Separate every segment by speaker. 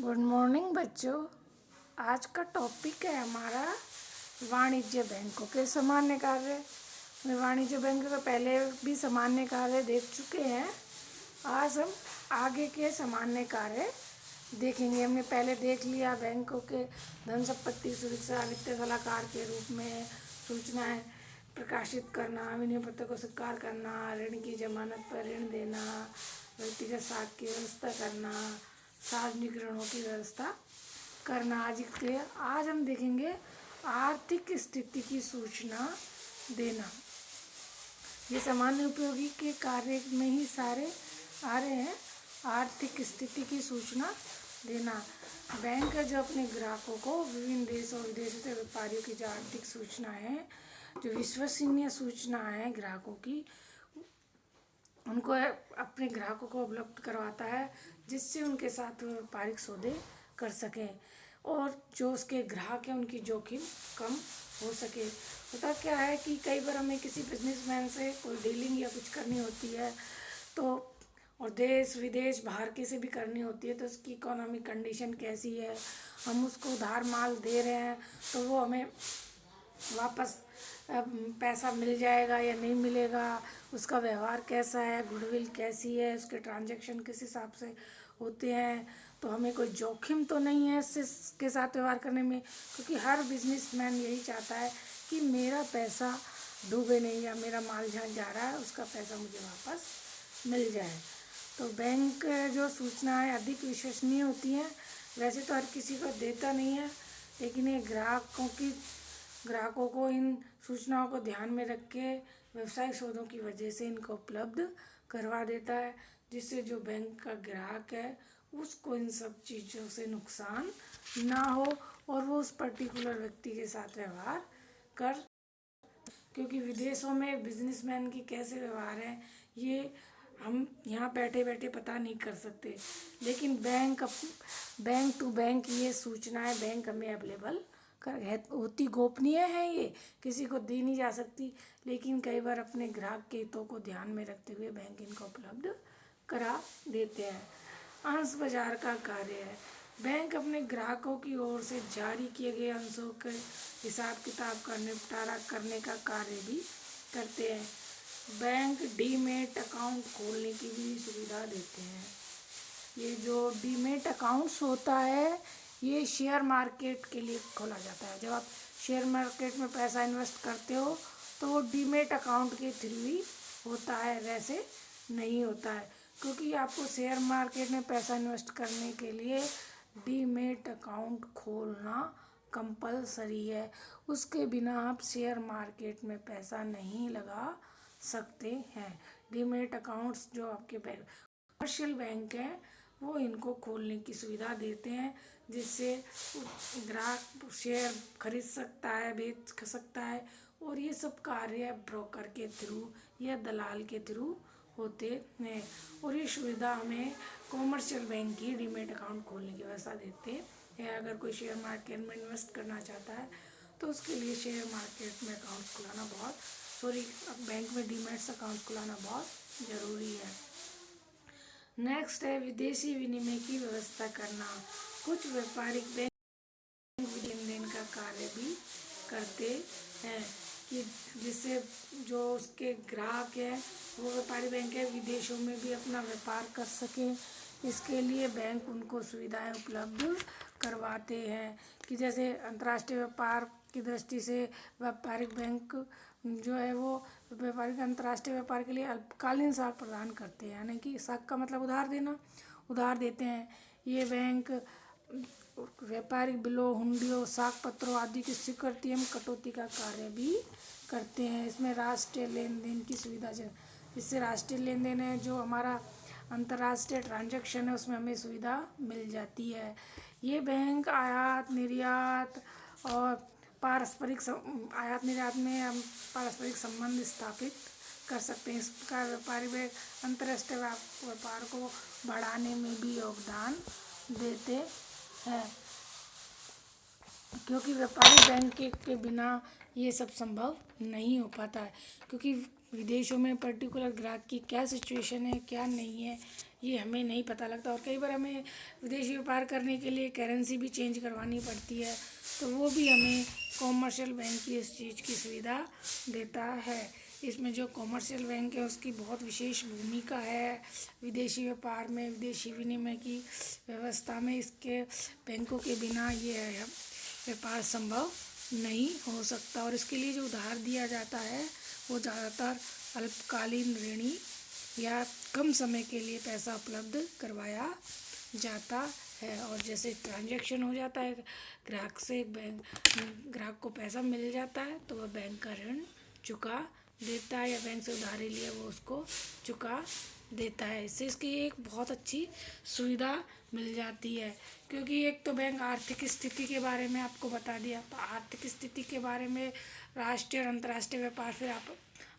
Speaker 1: Good morning बच्चों। आज का टॉपिक है हमारा वाणिज्य बैंकों के सामान्य कार्य। वाणिज्य बैंक तो पहले भी सामान्य कार्य देख चुके हैं। आज हम आगे के सामान्य कार्य देखेंगे। हमने पहले देख लिया बैंकों के धन संपत्ति सुरक्षा वित्तीय सलाहकार के रूप में सूचनाएं प्रकाशित करना, विनिमय पत्र को स्वीकार करना, ऋण की जमानत पर ऋण देना, व्यक्तिगत साख की व्यवस्था करना, सार्वजनिक ऋणों की व्यवस्था करना। आज हम देखेंगे आर्थिक स्थिति की सूचना देना। ये सामान्य उपयोगी के कार्य में ही सारे आ रहे हैं। आर्थिक स्थिति की सूचना देना। बैंक जो अपने ग्राहकों को विभिन्न देशों और विदेशों से व्यापारियों की जो आर्थिक सूचना है, जो विश्वसनीय सूचना है ग्राहकों की, उनको अपने ग्राहकों को उपलब्ध करवाता है, जिससे उनके साथ व्यापारिक सौदे कर सकें और जो उसके ग्राहक हैं उनकी जोखिम कम हो सके। होता क्या है कि कई बार हमें किसी बिजनेसमैन से कोई डीलिंग या कुछ करनी होती है तो, और देश विदेश बाहर के से भी करनी होती है, तो उसकी इकोनॉमिक कंडीशन कैसी है, हम उसको उधार माल दे रहे हैं तो वो हमें वापस पैसा मिल जाएगा या नहीं मिलेगा, उसका व्यवहार कैसा है, गुडविल कैसी है, उसके ट्रांजैक्शन किस हिसाब से होते हैं, तो हमें कोई जोखिम तो नहीं है इसके साथ व्यवहार करने में। क्योंकि हर बिजनेसमैन यही चाहता है कि मेरा पैसा डूबे नहीं, या मेरा माल जहाँ जा रहा है उसका पैसा मुझे वापस मिल जाए। तो बैंक जो सूचनाएं अधिक विश्वसनीय होती हैं। वैसे तो हर किसी को देता नहीं है, लेकिन ये ग्राहकों को इन सूचनाओं को ध्यान में रख के व्यवसायिक सौदों की वजह से इनको उपलब्ध करवा देता है, जिससे जो बैंक का ग्राहक है उसको इन सब चीज़ों से नुकसान ना हो और वो उस पर्टिकुलर व्यक्ति के साथ व्यवहार कर। क्योंकि विदेशों में बिजनेसमैन की कैसे व्यवहार है ये हम यहाँ बैठे बैठे पता नहीं कर सकते, लेकिन बैंक टू बैंक ये सूचनाएं बैंक हमें अवेलेबल होती गोपनीय है, ये किसी को दी नहीं जा सकती, लेकिन कई बार अपने ग्राहक के हितों को ध्यान में रखते हुए बैंक इनको उपलब्ध करा देते हैं। अंश बाजार का कार्य है। बैंक अपने ग्राहकों की ओर से जारी किए गए अंशों के हिसाब किताब का निपटारा करने का कार्य भी करते हैं। बैंक डीमेट अकाउंट खोलने की भी सुविधा देते हैं। ये जो डीमेट अकाउंट्स होता है ये शेयर मार्केट के लिए खोला जाता है। जब आप शेयर मार्केट में पैसा इन्वेस्ट करते हो तो वो डीमेट अकाउंट के थ्रू ही होता है, वैसे नहीं होता है। क्योंकि आपको शेयर मार्केट में पैसा इन्वेस्ट करने के लिए डीमेट अकाउंट खोलना कंपलसरी है। उसके बिना आप शेयर मार्केट में पैसा नहीं लगा सकते हैं। डीमेट अकाउंट्स जो आपके कमर्शियल बैंक हैं वो इनको खोलने की सुविधा देते हैं, जिससे ग्राहक शेयर खरीद सकता है, बेच सकता है, और ये सब कार्य ब्रोकर के थ्रू या दलाल के थ्रू होते हैं। और ये सुविधा हमें कॉमर्शियल बैंक की डीमेट अकाउंट खोलने की व्यवस्था देते हैं। अगर कोई शेयर मार्केट में इन्वेस्ट करना चाहता है तो उसके लिए शेयर मार्केट में अकाउंट खुलाना बैंक में डीमेट्स अकाउंट खुलाना बहुत ज़रूरी है। नेक्स्ट है विदेशी विनिमय की व्यवस्था करना। कुछ व्यापारिक बैंक लेन देन का कार्य भी करते हैं कि जिससे जो उसके ग्राहक है वो व्यापारी बैंक है विदेशों में भी अपना व्यापार कर सकें। इसके लिए बैंक उनको सुविधाएं उपलब्ध करवाते हैं कि जैसे अंतर्राष्ट्रीय व्यापार की दृष्टि से व्यापारिक बैंक जो है वो व्यापारिक अंतर्राष्ट्रीय व्यापार के लिए अल्पकालीन साख प्रदान करते हैं, यानी कि साख का मतलब उधार देते हैं। ये बैंक व्यापारिक बिलों, हुंडियों, साख पत्रों आदि की स्वीकृति एवं कटौती का कार्य भी करते हैं। इसमें राष्ट्रीय लेन देन की सुविधा इससे राष्ट्रीय लेन देन है जो हमारा अंतर्राष्ट्रीय ट्रांजैक्शन है उसमें हमें सुविधा मिल जाती है। ये बैंक आयात निर्यात और आयात निर्यात में हम पारस्परिक संबंध स्थापित कर सकते हैं। इस प्रकार व्यापारी बैंक अंतर्राष्ट्रीय व्यापार को बढ़ाने में भी योगदान देते हैं, क्योंकि व्यापारी बैंक के बिना ये सब संभव नहीं हो पाता है। क्योंकि विदेशों में पर्टिकुलर ग्राहक की क्या सिचुएशन है क्या नहीं है ये हमें नहीं पता लगता। और कई बार हमें विदेशी व्यापार करने के लिए करेंसी भी चेंज करवानी पड़ती है, तो वो भी हमें कॉमर्शियल बैंक की इस चीज़ की सुविधा देता है। इसमें जो कॉमर्शियल बैंक है उसकी बहुत विशेष भूमिका है विदेशी व्यापार में, विदेशी विनिमय की व्यवस्था में। इसके बैंकों के बिना ये व्यापार संभव नहीं हो सकता। और इसके लिए जो उधार दिया जाता है वो ज़्यादातर अल्पकालीन ऋणी या कम समय के लिए पैसा उपलब्ध करवाया जाता है। और जैसे ट्रांजैक्शन हो जाता है ग्राहक से, ग्राहक को पैसा मिल जाता है तो वह बैंक का ऋण चुका देता है, या बैंक से उधारी लिया वो उसको चुका देता है। इससे इसकी एक बहुत अच्छी सुविधा मिल जाती है, क्योंकि एक तो बैंक आर्थिक स्थिति के बारे में आपको बता दिया, तो आर्थिक स्थिति के बारे में राष्ट्रीय और अंतर्राष्ट्रीय व्यापार फिर आप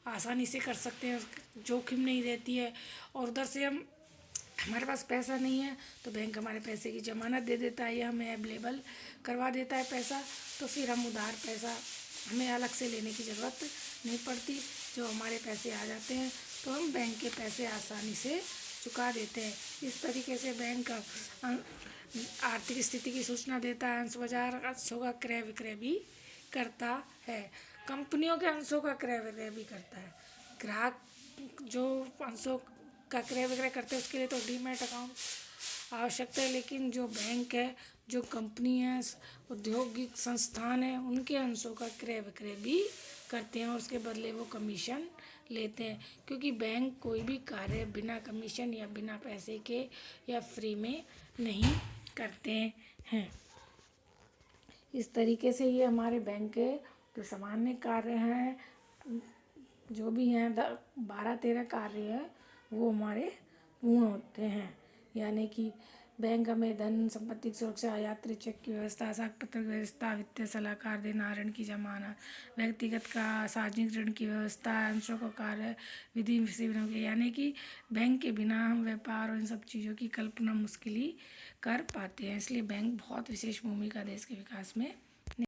Speaker 1: आसानी से कर सकते हैं, जोखिम नहीं रहती है। और उधर से हमारे पास पैसा नहीं है तो बैंक हमारे पैसे की ज़मानत दे देता है या हमें अवेलेबल करवा देता है पैसा, तो फिर हम उधार पैसा हमें अलग से लेने की ज़रूरत नहीं पड़ती। जो हमारे पैसे आ जाते हैं तो हम बैंक के पैसे आसानी से चुका देते हैं। इस तरीके से बैंक आर्थिक स्थिति की सूचना देता है, अंश बाजार अंशों का क्रय विक्रय भी करता है, कंपनियों के अंशों का क्रय विक्रय भी करता है। ग्राहक जो अंशों का क्रय विक्रय करते हैं उसके लिए तो डीमैट अकाउंट आवश्यकता है, लेकिन जो बैंक है, जो कंपनी है, औद्योगिक संस्थान है, उनके अंशों का क्रय विक्रय भी करते हैं और उसके बदले वो कमीशन लेते हैं, क्योंकि बैंक कोई भी कार्य बिना कमीशन या बिना पैसे के या फ्री में नहीं करते हैं। इस तरीके से ये हमारे बैंक के जो सामान्य कार्य हैं, जो भी हैं 12-13 कार्य हैं, वो हमारे पूर्ण होते हैं। यानी कि बैंक हमें धन संपत्ति की सुरक्षा, यात्री चेक की व्यवस्था, साख पत्र की व्यवस्था, वित्तीय सलाहकार देना, ऋण की जमानत, व्यक्तिगत का सार्वजनिक ऋण की व्यवस्था, अंशों का कार्य, विधि शिविरों के, यानी कि बैंक के बिना हम व्यापार और इन सब चीज़ों की कल्पना मुश्किल ही कर पाते हैं। इसलिए बैंक बहुत विशेष भूमिका देश के विकास में